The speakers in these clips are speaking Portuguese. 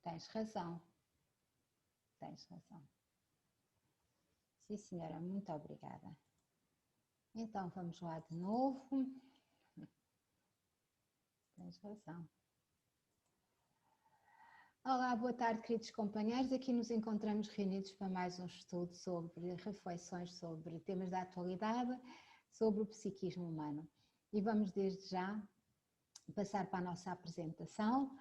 Tens razão. Tens razão. Sim, senhora, muito obrigada. Então, vamos lá de novo. Tens razão. Olá, boa tarde, queridos companheiros. Aqui nos encontramos reunidos para mais um estudo sobre reflexões sobre temas da atualidade, sobre o psiquismo humano. E vamos desde já passar para a nossa apresentação,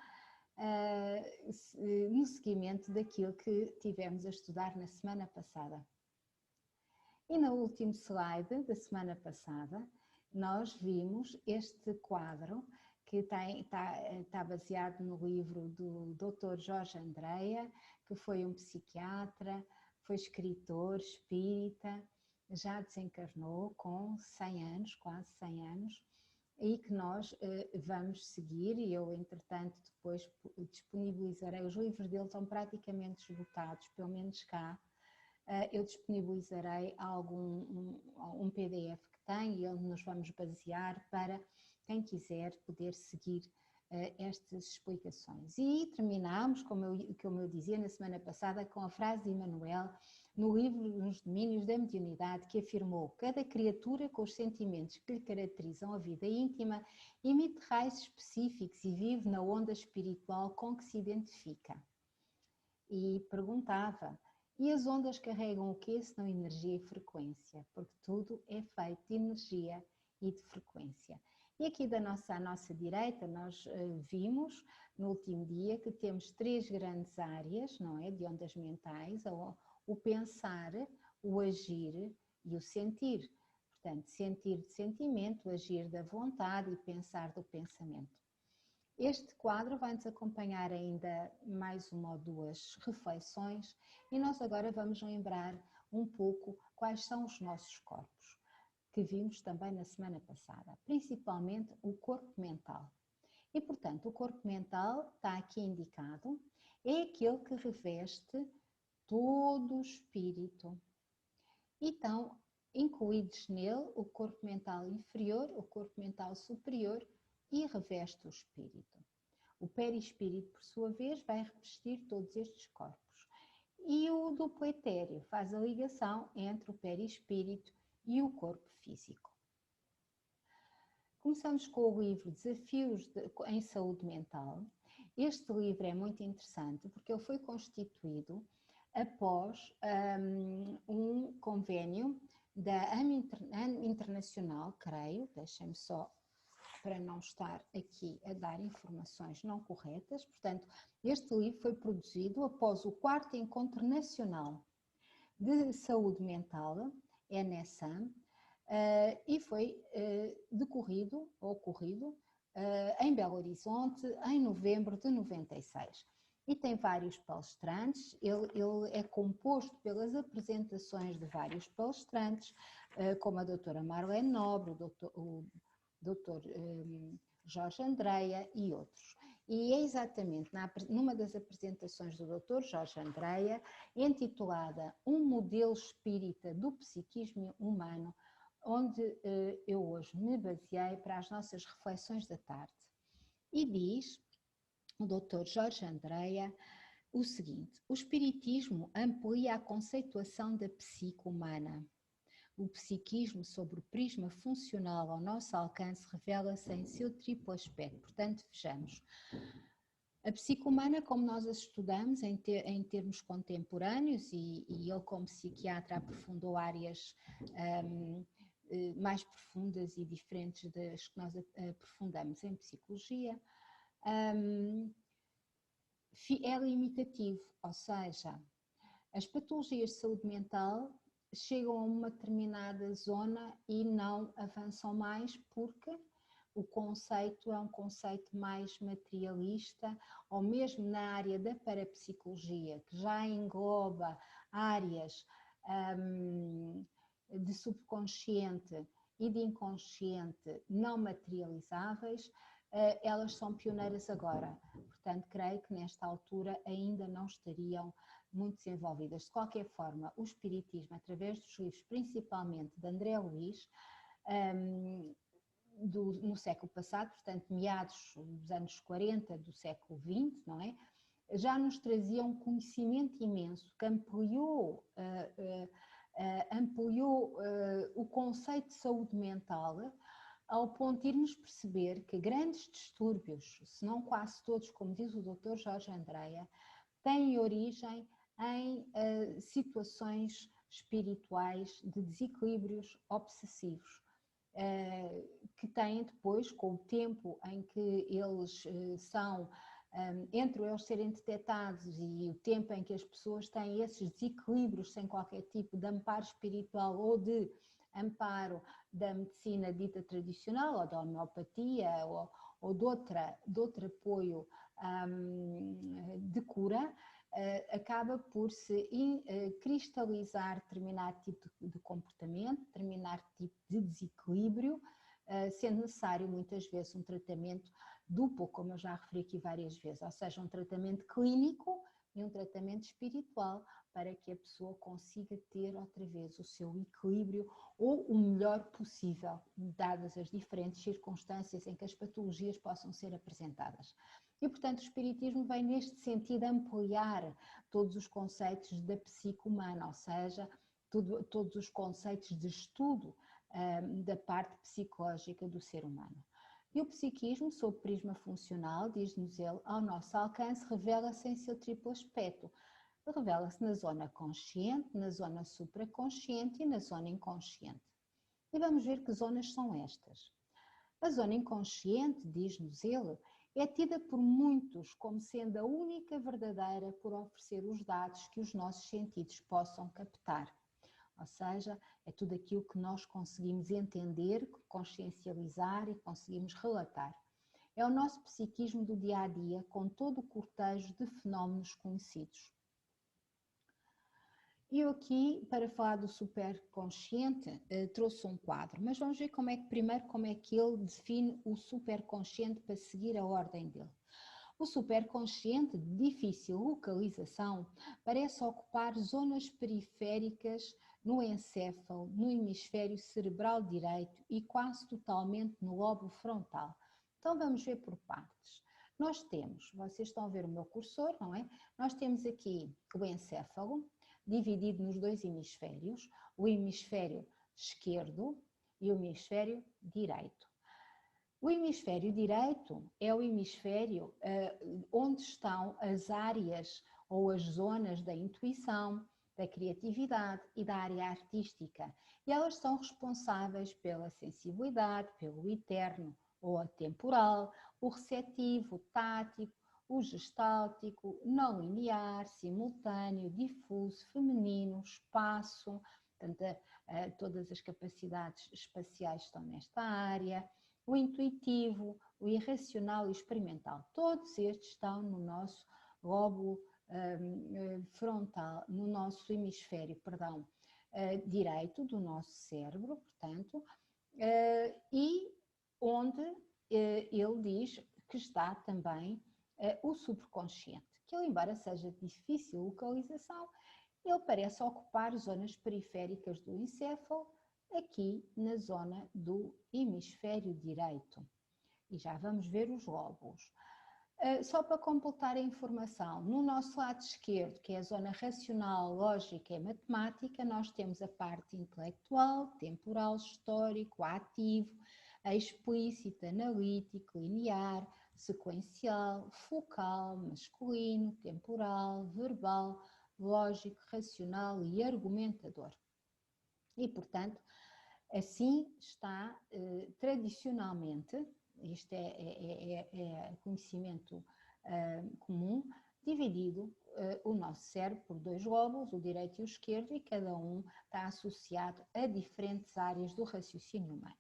no seguimento daquilo que tivemos a estudar na semana passada. E no último slide da semana passada, nós vimos este quadro que está baseado no livro do Dr. Jorge Andreia, que foi um psiquiatra, foi escritor, espírita, já desencarnou com 100 anos, quase 100 anos, e que nós vamos seguir, e eu entretanto depois disponibilizarei, os livros dele estão praticamente esgotados, pelo menos cá, eu disponibilizarei um PDF que tem e onde nos vamos basear para quem quiser poder seguir estas explicações. E terminamos, como eu dizia na semana passada, com a frase de Emmanuel, no livro Nos Domínios da Mediunidade, que afirmou: cada criatura com os sentimentos que lhe caracterizam a vida íntima emite raios específicos e vive na onda espiritual com que se identifica. E perguntava: e as ondas carregam o quê senão energia e frequência? Porque tudo é feito de energia e de frequência. E aqui à nossa direita nós vimos no último dia que temos 3 grandes áreas, não é, de ondas mentais: o pensar, o agir e o sentir. Portanto, sentir de sentimento, agir da vontade e pensar do pensamento. Este quadro vai-nos acompanhar ainda mais uma ou 2 reflexões e nós agora vamos lembrar um pouco quais são os nossos corpos, que vimos também na semana passada, principalmente o corpo mental. E, portanto, o corpo mental está aqui indicado, é aquele que reveste todo o espírito. Então, incluídos nele o corpo mental inferior, o corpo mental superior e reveste o espírito. O perispírito, por sua vez, vai revestir todos estes corpos. E o duplo etéreo faz a ligação entre o perispírito e o corpo físico. Começamos com o livro Desafios em Saúde Mental. Este livro é muito interessante porque ele foi constituído após um convênio da AME Internacional, creio, deixem-me só para não estar aqui a dar informações não corretas. Portanto, este livro foi produzido após o 4º Encontro Nacional de Saúde Mental, NSAM, e foi ocorrido em Belo Horizonte em novembro de 96. E tem vários palestrantes, ele é composto pelas apresentações de vários palestrantes, como a doutora Marlene Nobre, o doutor Jorge Andreia e outros. E é exatamente numa das apresentações do Dr. Jorge Andreia, intitulada Um Modelo Espírita do Psiquismo Humano, onde eu hoje me baseei para as nossas reflexões da tarde. E diz o Dr. Jorge Andreia o seguinte: o Espiritismo amplia a conceituação da psique humana. O psiquismo, sob o prisma funcional ao nosso alcance, revela-se em seu triplo aspecto. Portanto, vejamos. A psique humana, como nós a estudamos em termos contemporâneos, e ele como psiquiatra aprofundou áreas mais profundas e diferentes das que nós aprofundamos em psicologia, é limitativo, ou seja, as patologias de saúde mental chegam a uma determinada zona e não avançam mais porque o conceito é um conceito mais materialista, ou mesmo na área da parapsicologia, que já engloba áreas de subconsciente e de inconsciente não materializáveis, elas são pioneiras agora. Portanto, creio que nesta altura ainda não estariam muito desenvolvidas. De qualquer forma, o Espiritismo, através dos livros, principalmente de André Luiz, no século passado, portanto, meados dos anos 40 do século XX, não é? já nos trazia um conhecimento imenso que ampliou o conceito de saúde mental, ao ponto de irmos perceber que grandes distúrbios, se não quase todos, como diz o Dr. Jorge Andreia, têm origem em situações espirituais de desequilíbrios obsessivos, que têm depois, com o tempo em que eles são, entre eles serem detectados e o tempo em que as pessoas têm esses desequilíbrios sem qualquer tipo de amparo espiritual ou de amparo da medicina dita tradicional, ou da homeopatia, ou de outro apoio de cura, acaba por se cristalizar determinado tipo de comportamento, determinado tipo de desequilíbrio, sendo necessário muitas vezes um tratamento duplo, como eu já referi aqui várias vezes, ou seja, um tratamento clínico e um tratamento espiritual, para que a pessoa consiga ter outra vez o seu equilíbrio ou o melhor possível, dadas as diferentes circunstâncias em que as patologias possam ser apresentadas. E, portanto, o Espiritismo vem neste sentido ampliar todos os conceitos da psique humana, ou seja, todos os conceitos de estudo da parte psicológica do ser humano. E o psiquismo, sob prisma funcional, diz-nos ele, ao nosso alcance, revela-se em seu triplo aspecto. Revela-se na zona consciente, na zona supraconsciente e na zona inconsciente. E vamos ver que zonas são estas. A zona inconsciente, diz-nos ele, é tida por muitos como sendo a única verdadeira por oferecer os dados que os nossos sentidos possam captar. Ou seja, é tudo aquilo que nós conseguimos entender, consciencializar e conseguimos relatar. É o nosso psiquismo do dia a dia, com todo o cortejo de fenómenos conhecidos. E eu aqui, para falar do superconsciente, trouxe um quadro, mas vamos ver como é que ele define o superconsciente para seguir a ordem dele. O superconsciente, de difícil localização, parece ocupar zonas periféricas no encéfalo, no hemisfério cerebral direito e quase totalmente no lobo frontal. Então vamos ver por partes. Nós temos, vocês estão a ver o meu cursor, não é? Nós temos aqui o encéfalo, dividido nos dois hemisférios, o hemisfério esquerdo e o hemisfério direito. O hemisfério direito é o hemisfério onde estão as áreas ou as zonas da intuição, da criatividade e da área artística, e elas são responsáveis pela sensibilidade, pelo interno ou atemporal, o receptivo, o tático, o gestáltico, não linear, simultâneo, difuso, feminino, espaço, portanto, todas as capacidades espaciais estão nesta área, o intuitivo, o irracional e o experimental. Todos estes estão no nosso lobo frontal, no nosso hemisfério, direito do nosso cérebro, portanto, e onde ele diz que está também o subconsciente, que ele, embora seja de difícil localização, ele parece ocupar zonas periféricas do encéfalo, aqui na zona do hemisfério direito. E já vamos ver os lóbulos. Só para completar a informação, no nosso lado esquerdo, que é a zona racional, lógica e matemática, nós temos a parte intelectual, temporal, histórico, ativo, explícito, analítico, linear, sequencial, focal, masculino, temporal, verbal, lógico, racional e argumentador. E, portanto, assim está tradicionalmente, isto é conhecimento comum, dividido o nosso cérebro por dois lóbulos, o direito e o esquerdo, e cada um está associado a diferentes áreas do raciocínio humano,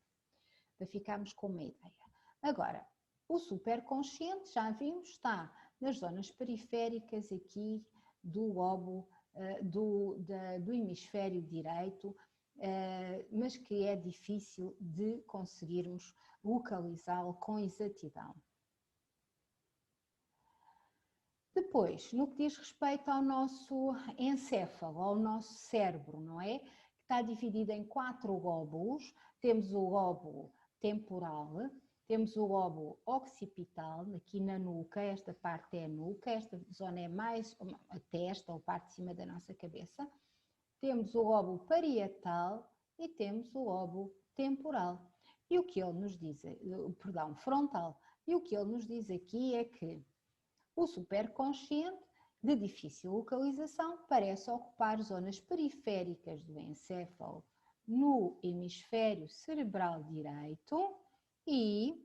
para ficarmos com uma ideia. Agora, o superconsciente, já vimos, está nas zonas periféricas aqui do lobo, do hemisfério direito, mas que é difícil de conseguirmos localizá-lo com exatidão. Depois, no que diz respeito ao nosso encéfalo, ao nosso cérebro, não é? Que está dividido em 4 lóbulos. Temos o lóbulo temporal, temos o lobo occipital, aqui na nuca, esta parte é a nuca, esta zona é mais a testa ou parte de cima da nossa cabeça. Temos o lobo parietal e temos o lobo temporal. E o que ele nos diz, perdão, frontal. E o que ele nos diz aqui é que o superconsciente, de difícil localização, parece ocupar zonas periféricas do encéfalo no hemisfério cerebral direito e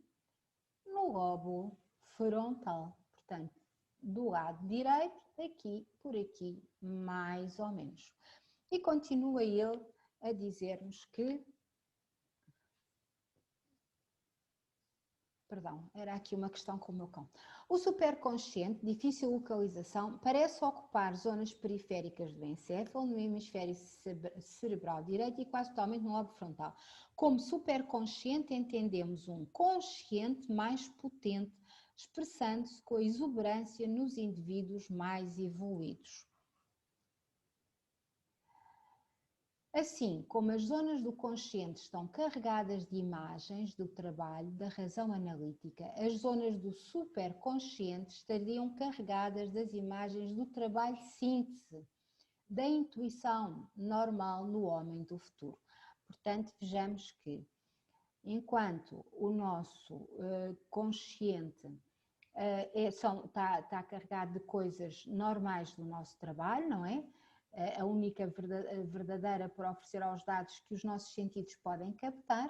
no lobo frontal. Portanto, do lado direito, aqui, por aqui, mais ou menos. E continua ele a dizer-nos que... Perdão, era aqui uma questão com o meu cão. O superconsciente, difícil localização, parece ocupar zonas periféricas do encéfalo, no hemisfério cerebral direito e quase totalmente no lobo frontal. Como superconsciente, entendemos um consciente mais potente, expressando-se com exuberância nos indivíduos mais evoluídos. Assim como as zonas do consciente estão carregadas de imagens do trabalho da razão analítica, as zonas do superconsciente estariam carregadas das imagens do trabalho de síntese, da intuição normal no homem do futuro. Portanto, vejamos que, enquanto o nosso consciente está carregado de coisas normais do nosso trabalho, não é? A única verdadeira para oferecer aos dados que os nossos sentidos podem captar.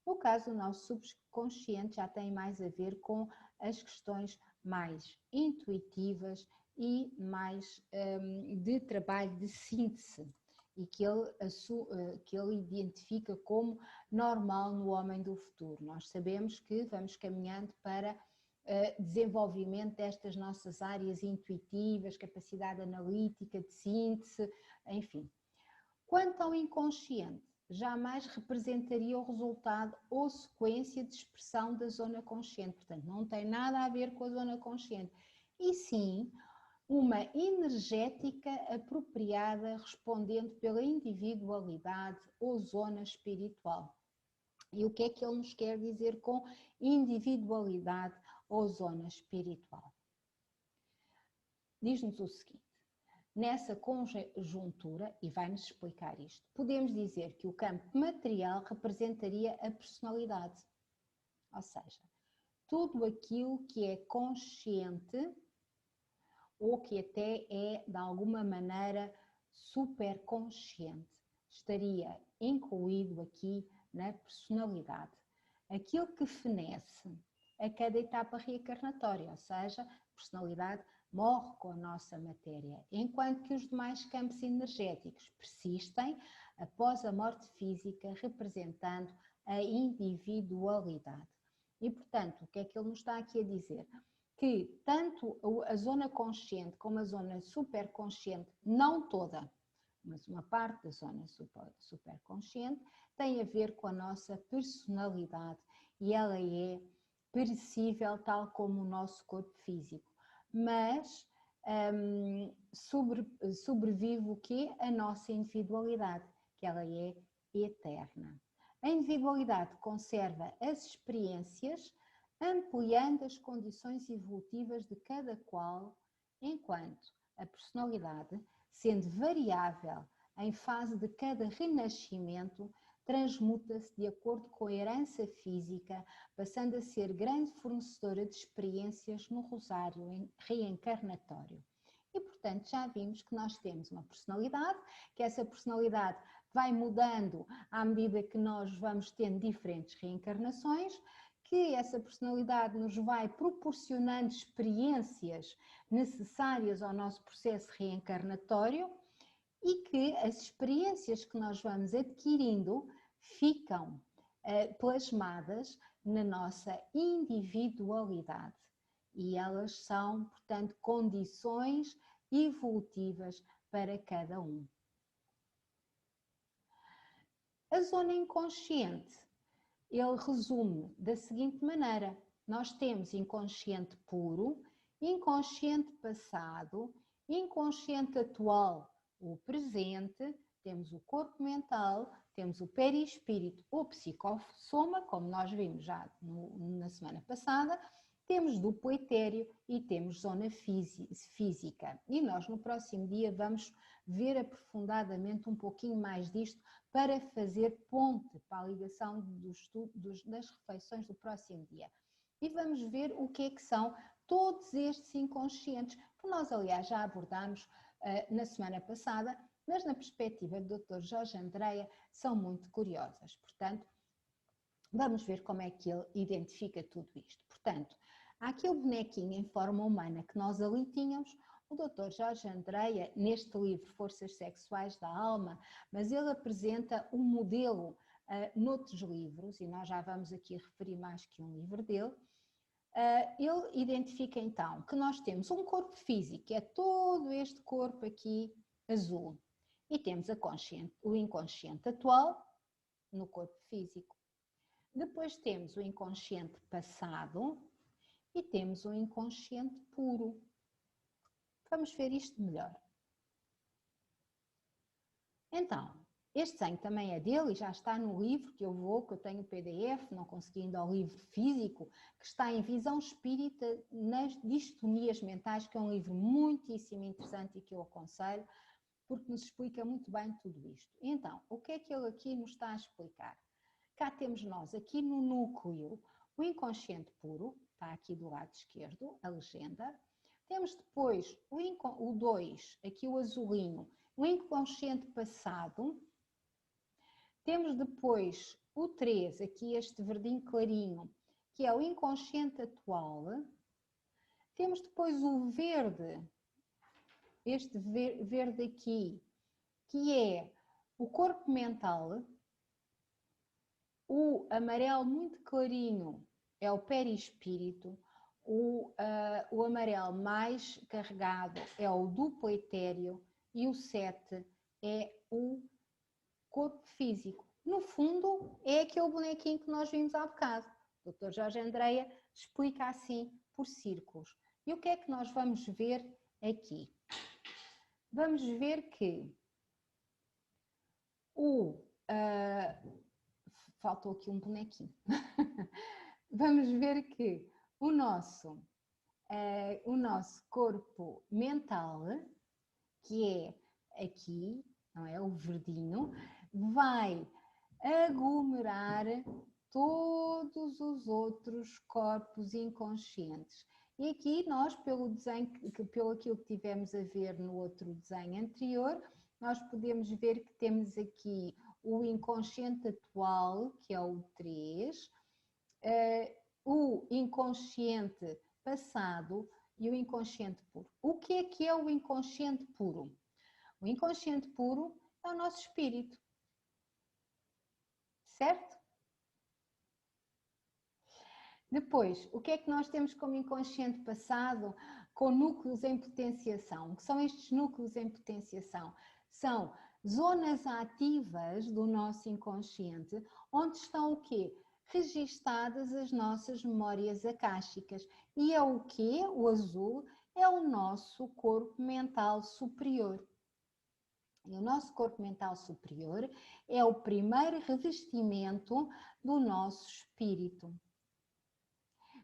No caso, o nosso subconsciente já tem mais a ver com as questões mais intuitivas e mais de trabalho de síntese e que ele identifica como normal no homem do futuro. Nós sabemos que vamos caminhando para desenvolvimento destas nossas áreas intuitivas, capacidade analítica, de síntese, enfim. Quanto ao inconsciente, jamais representaria o resultado ou sequência de expressão da zona consciente, portanto não tem nada a ver com a zona consciente, e sim uma energética apropriada respondendo pela individualidade ou zona espiritual. E o que é que ele nos quer dizer com individualidade ou zona espiritual? Diz-nos o seguinte: nessa conjuntura, e vai-nos explicar isto, podemos dizer que o campo material representaria a personalidade, ou seja, tudo aquilo que é consciente ou que até é de alguma maneira superconsciente, estaria incluído aqui na personalidade. Aquilo que fenece a cada etapa reencarnatória, ou seja, a personalidade morre com a nossa matéria, enquanto que os demais campos energéticos persistem após a morte física, representando a individualidade. E, portanto, o que é que ele nos está aqui a dizer? Que tanto a zona consciente como a zona superconsciente, não toda, mas uma parte da zona superconsciente, tem a ver com a nossa personalidade e ela é perecível tal como o nosso corpo físico, mas sobrevive o quê? A nossa individualidade, que ela é eterna. A individualidade conserva as experiências, ampliando as condições evolutivas de cada qual, enquanto a personalidade, sendo variável em fase de cada renascimento, transmuta-se de acordo com a herança física, passando a ser grande fornecedora de experiências no rosário reencarnatório. E, portanto, já vimos que nós temos uma personalidade, que essa personalidade vai mudando à medida que nós vamos tendo diferentes reencarnações, que essa personalidade nos vai proporcionando experiências necessárias ao nosso processo reencarnatório e que as experiências que nós vamos adquirindo ficam plasmadas na nossa individualidade e elas são, portanto, condições evolutivas para cada um. A zona inconsciente, ele resume da seguinte maneira: nós temos inconsciente puro, inconsciente passado, inconsciente atual, o presente, temos o corpo mental, temos o perispírito ou psicossoma, como nós vimos já na semana passada, temos duplo etéreo e temos zona física. E nós no próximo dia vamos ver aprofundadamente um pouquinho mais disto para fazer ponte para a ligação das reflexões do próximo dia. E vamos ver o que é que são todos estes inconscientes, que nós aliás já abordámos na semana passada, mas na perspectiva do Dr. Jorge Andreia são muito curiosas. Portanto, vamos ver como é que ele identifica tudo isto. Portanto, há aquele bonequinho em forma humana que nós ali tínhamos, o Dr. Jorge Andreia, neste livro Forças Sexuais da Alma, mas ele apresenta um modelo noutros livros, e nós já vamos aqui referir mais que um livro dele. Ele identifica então que nós temos um corpo físico, que é todo este corpo aqui azul, e temos o inconsciente atual no corpo físico. Depois temos o inconsciente passado e temos o inconsciente puro. Vamos ver isto melhor. Então, este desenho também é dele e já está no livro que eu tenho o PDF, não consegui ainda ao livro físico, que está em Visão Espírita nas Distonias Mentais, que é um livro muitíssimo interessante e que eu aconselho, porque nos explica muito bem tudo isto. Então, o que é que ele aqui nos está a explicar? Cá temos nós, aqui no núcleo, o inconsciente puro, está aqui do lado esquerdo, a legenda. Temos depois o 2, aqui o azulinho, o inconsciente passado. Temos depois o 3, aqui este verdinho clarinho, que é o inconsciente atual. Temos depois o verde, este verde aqui, que é o corpo mental. O amarelo muito clarinho é o perispírito. O amarelo mais carregado é o duplo etéreo e o 7 é o corpo físico. No fundo, é aquele bonequinho que nós vimos há bocado. O Dr. Jorge Andreia explica assim por círculos. E o que é que nós vamos ver aqui? Vamos ver que faltou aqui um bonequinho. Vamos ver que o nosso corpo mental, que é aqui, não é? O verdinho, vai aglomerar todos os outros corpos inconscientes. E aqui nós, pelo desenho, pelo aquilo que tivemos a ver no outro desenho anterior, nós podemos ver que temos aqui o inconsciente atual, que é o 3, o inconsciente passado e o inconsciente puro. O que é o inconsciente puro? O inconsciente puro é o nosso espírito, certo? Depois, o que é que nós temos como inconsciente passado com núcleos em potenciação? O que são estes núcleos em potenciação? São zonas ativas do nosso inconsciente, onde estão o quê? Registadas as nossas memórias acásticas. E é o quê? O azul é o nosso corpo mental superior. E o nosso corpo mental superior é o primeiro revestimento do nosso espírito.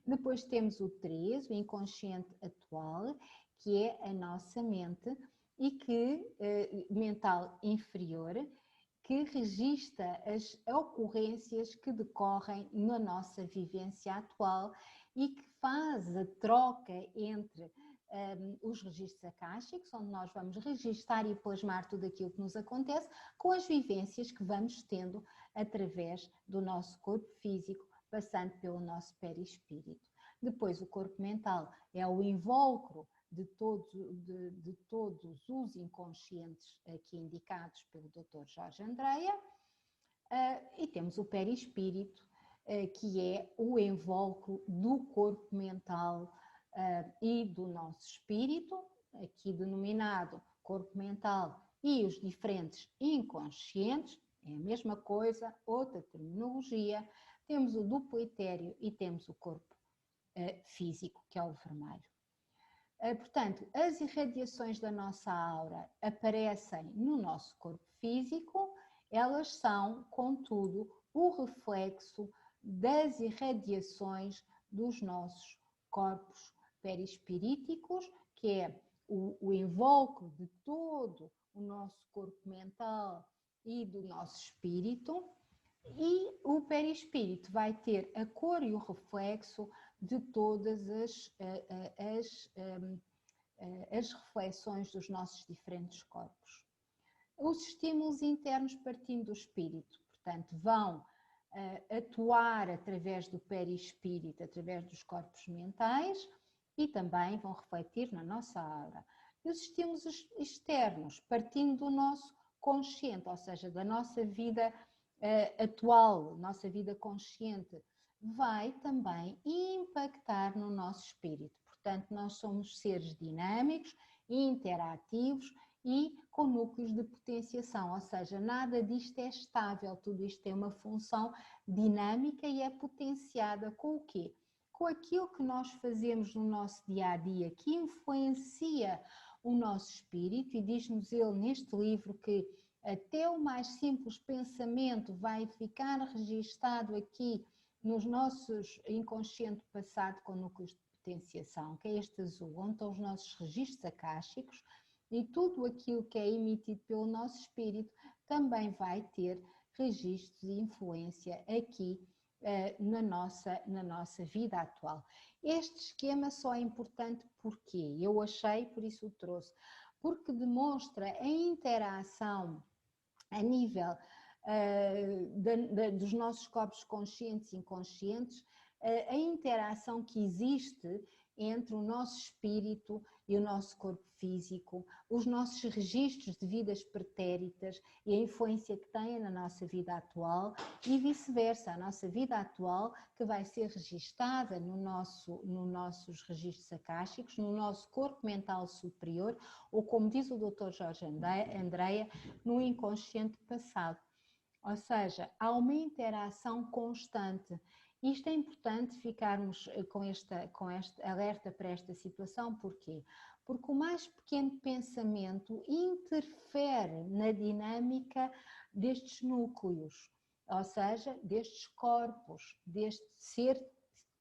Depois temos o 3, o inconsciente atual, que é a nossa mente e que mental inferior, que registra as ocorrências que decorrem na nossa vivência atual e que faz a troca entre os registros acásticos, onde nós vamos registar e plasmar tudo aquilo que nos acontece, com as vivências que vamos tendo através do nosso corpo físico, passando pelo nosso perispírito. Depois, o corpo mental é o invólucro de todos os inconscientes aqui indicados pelo Dr. Jorge Andreia, e temos o perispírito, que é o invólucro do corpo mental e do nosso espírito, aqui denominado corpo mental e os diferentes inconscientes, é a mesma coisa, outra terminologia. Temos o duplo etéreo e temos o corpo físico, que é o vermelho. Portanto, as irradiações da nossa aura aparecem no nosso corpo físico elas são, contudo, o reflexo das irradiações dos nossos corpos perispiríticos, que é o invólucro de todo o nosso corpo mental e do nosso espírito, e o perispírito vai ter a cor e o reflexo de todas as reflexões dos nossos diferentes corpos. Os estímulos internos partindo do espírito, portanto, vão atuar através do perispírito, através dos corpos mentais, e também vão refletir na nossa aura. E os estímulos externos, partindo do nosso consciente, ou seja, da nossa vida atual, nossa vida consciente, vai também impactar no nosso espírito. Portanto, nós somos seres dinâmicos, interativos e com núcleos de potenciação, ou seja, nada disto é estável, tudo isto tem uma função dinâmica e é potenciada com o quê? Com aquilo que nós fazemos no nosso dia-a-dia, que influencia o nosso espírito, e diz-nos ele neste livro que até o mais simples pensamento vai ficar registado aqui nos nossos inconsciente passado com núcleos de potenciação, que é este azul, onde estão os nossos registros akáshicos, e tudo aquilo que é emitido pelo nosso espírito também vai ter registros e influência aqui na nossa vida atual. Este esquema só é importante porque eu achei, por isso o trouxe, porque demonstra a interação a nível dos nossos corpos conscientes e inconscientes, a interação que existe entre o nosso espírito e o nosso corpo físico, os nossos registros de vidas pretéritas e a influência que têm na nossa vida atual e vice-versa, a nossa vida atual que vai ser registada nos nossos registros akáshicos, no nosso corpo mental superior, ou como diz o Dr. Jorge Andreia, no inconsciente passado. Ou seja, há uma interação constante. Isto é importante ficarmos com este alerta para esta situação, porquê? Porque o mais pequeno pensamento interfere na dinâmica destes núcleos, ou seja, destes corpos, deste ser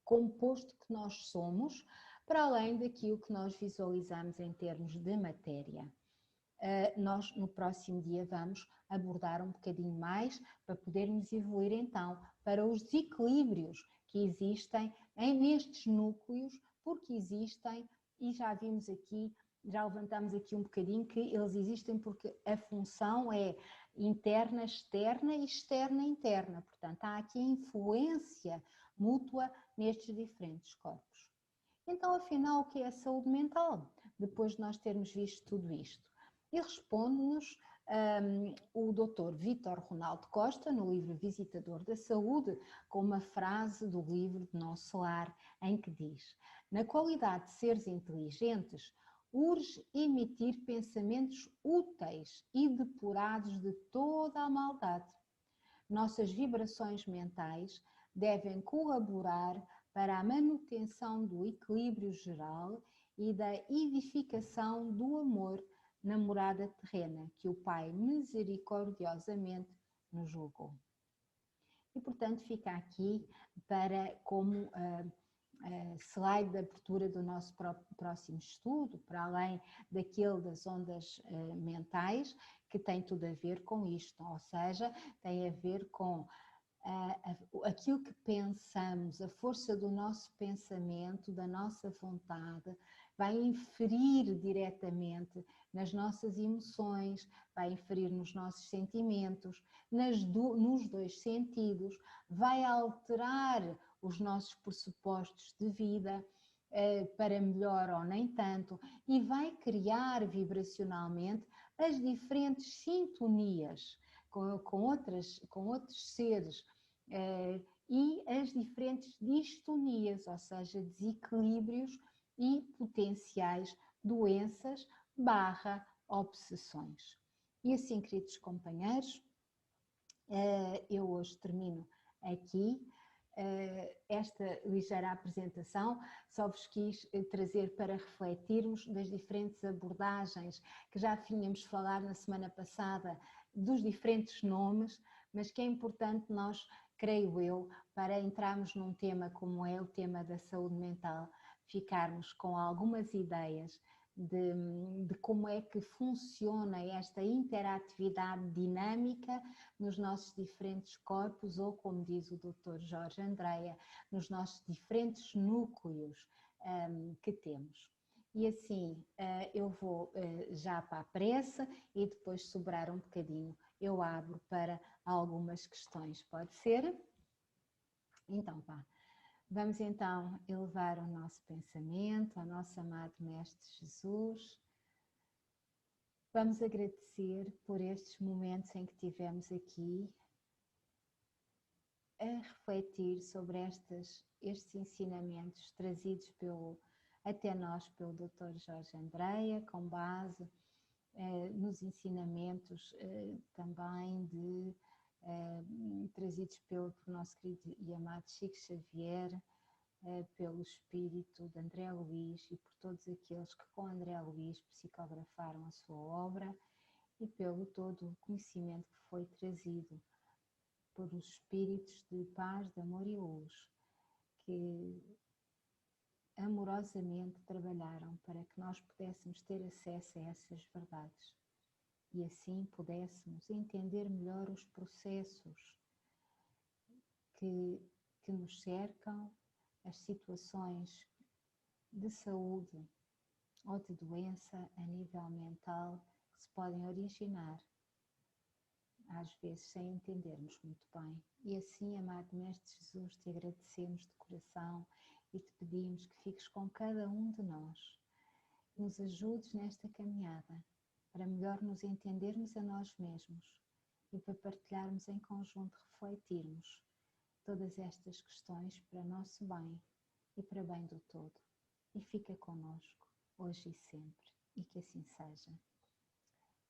composto que nós somos, para além daquilo que nós visualizamos em termos de matéria. Nós no próximo dia vamos abordar um bocadinho mais para podermos evoluir então para os desequilíbrios que existem nestes núcleos, porque existem, e já vimos aqui, já levantamos aqui um bocadinho que eles existem porque a função é interna, externa e externa, interna. Portanto, há aqui influência mútua nestes diferentes corpos. Então, afinal, o que é a saúde mental? Depois de nós termos visto tudo isto. E responde-nos o Dr. Vítor Ronaldo Costa, no livro Visitador da Saúde, com uma frase do livro de Nosso Lar, em que diz: na qualidade de seres inteligentes, urge emitir pensamentos úteis e depurados de toda a maldade. Nossas vibrações mentais devem colaborar para a manutenção do equilíbrio geral e da edificação do amor na morada terrena que o Pai misericordiosamente nos julgou. E, portanto, fica aqui para como slide de abertura do nosso próximo estudo, para além daquele das ondas mentais, que tem tudo a ver com isto, ou seja, tem a ver com aquilo que pensamos, a força do nosso pensamento, da nossa vontade, vai inferir diretamente nas nossas emoções, vai inferir nos nossos sentimentos, nos dois sentidos, vai alterar os nossos pressupostos de vida para melhor ou nem tanto, e vai criar vibracionalmente as diferentes sintonias com outros seres e as diferentes distonias, ou seja, desequilíbrios e potenciais doenças / obsessões. E assim, queridos companheiros, eu hoje termino aqui esta ligeira apresentação. Só vos quis trazer para refletirmos das diferentes abordagens que já tínhamos falado na semana passada dos diferentes nomes, mas que é importante nós, creio eu, para entrarmos num tema como é o tema da saúde mental, ficarmos com algumas ideias de como é que funciona esta interatividade dinâmica nos nossos diferentes corpos, ou como diz o Dr. Jorge Andreia, nos nossos diferentes núcleos que temos. E assim, eu vou já para a pressa e depois sobrar um bocadinho, eu abro para algumas questões, pode ser? Então, pá. Vamos então elevar o nosso pensamento ao nosso amado Mestre Jesus. Vamos agradecer por estes momentos em que tivemos aqui a refletir sobre estes ensinamentos trazidos até nós pelo Dr. Jorge Andreia, com base nos ensinamentos também trazidos pelo nosso querido e amado Chico Xavier, pelo espírito de André Luiz e por todos aqueles que com André Luiz psicografaram a sua obra, e pelo todo o conhecimento que foi trazido por os espíritos de paz, de amor e luz, que amorosamente trabalharam para que nós pudéssemos ter acesso a essas verdades e assim pudéssemos entender melhor os processos que nos cercam, as situações de saúde ou de doença a nível mental que se podem originar, às vezes sem entendermos muito bem. E assim, amado Mestre Jesus, te agradecemos de coração e te pedimos que fiques com cada um de nós, que nos ajudes nesta caminhada, para melhor nos entendermos a nós mesmos e para partilharmos em conjunto, refletirmos todas estas questões para nosso bem e para bem do todo. E fica connosco, hoje e sempre, e que assim seja.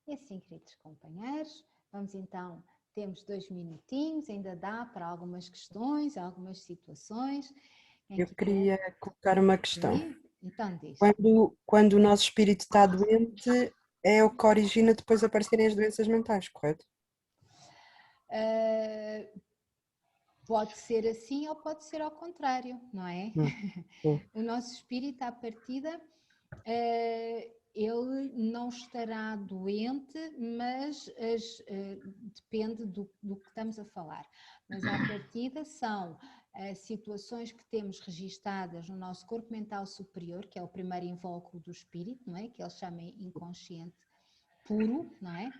E assim, queridos companheiros, vamos então, temos 2 minutinhos, ainda dá para algumas questões, algumas situações. Eu queria colocar uma questão. Então diz. Quando o nosso espírito está doente, é o que origina depois aparecerem as doenças mentais, correto? Pode ser assim ou pode ser ao contrário, não é? O nosso espírito, à partida, ele não estará doente, mas depende do que estamos a falar. Mas à partida são situações que temos registadas no nosso corpo mental superior, que é o primeiro invólucro do espírito, não é? Que eles chamam inconsciente puro, não é?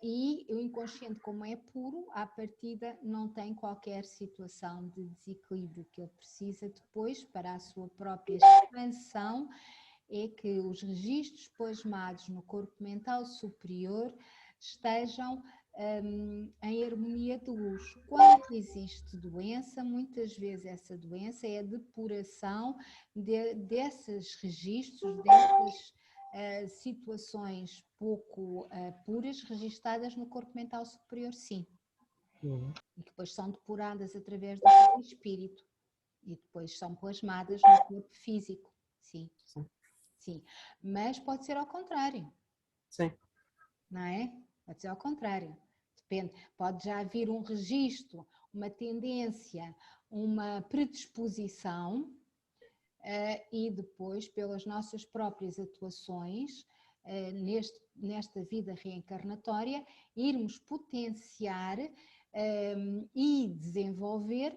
E o inconsciente, como é puro, à partida não tem qualquer situação de desequilíbrio que ele precisa depois para a sua própria expansão, é que os registros plasmados no corpo mental superior estejam em harmonia de luz. Quando existe doença, muitas vezes essa doença é a depuração desses registros, dessas situações pouco puras registadas no corpo mental superior, sim. E que depois são depuradas através do espírito e depois são plasmadas no corpo físico, sim. Sim. Mas pode ser ao contrário. Sim. Não é? Pode ser ao contrário. Depende. Pode já haver um registro, uma tendência, uma predisposição e depois, pelas nossas próprias atuações nesta vida reencarnatória, irmos potenciar e desenvolver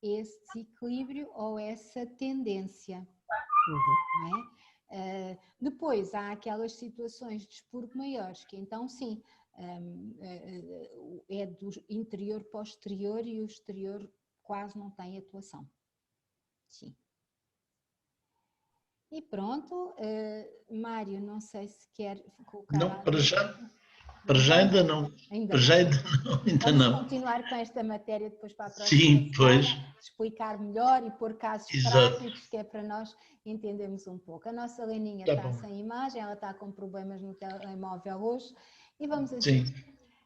esse desequilíbrio ou essa tendência. Não é? Depois há aquelas situações de expurgo maiores que então sim, é do interior para o exterior e o exterior quase não tem atuação. Sim. E pronto, Mário, não sei se quer colocar... Não, para já ainda não. Para já ainda não. Vamos continuar com esta matéria depois para a próxima. Sim, pois. Explicar melhor e pôr casos práticos, que é para nós entendermos um pouco. A nossa Leninha está sem imagem, ela está com problemas no telemóvel hoje e vamos assim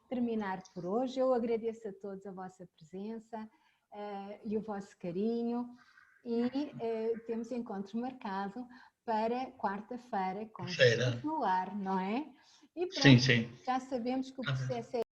terminar por hoje. Eu agradeço a todos a vossa presença e o vosso carinho. E temos encontro marcado para quarta-feira com Jesus no lar, não é? E pronto, Sim, sim. já sabemos que o processo é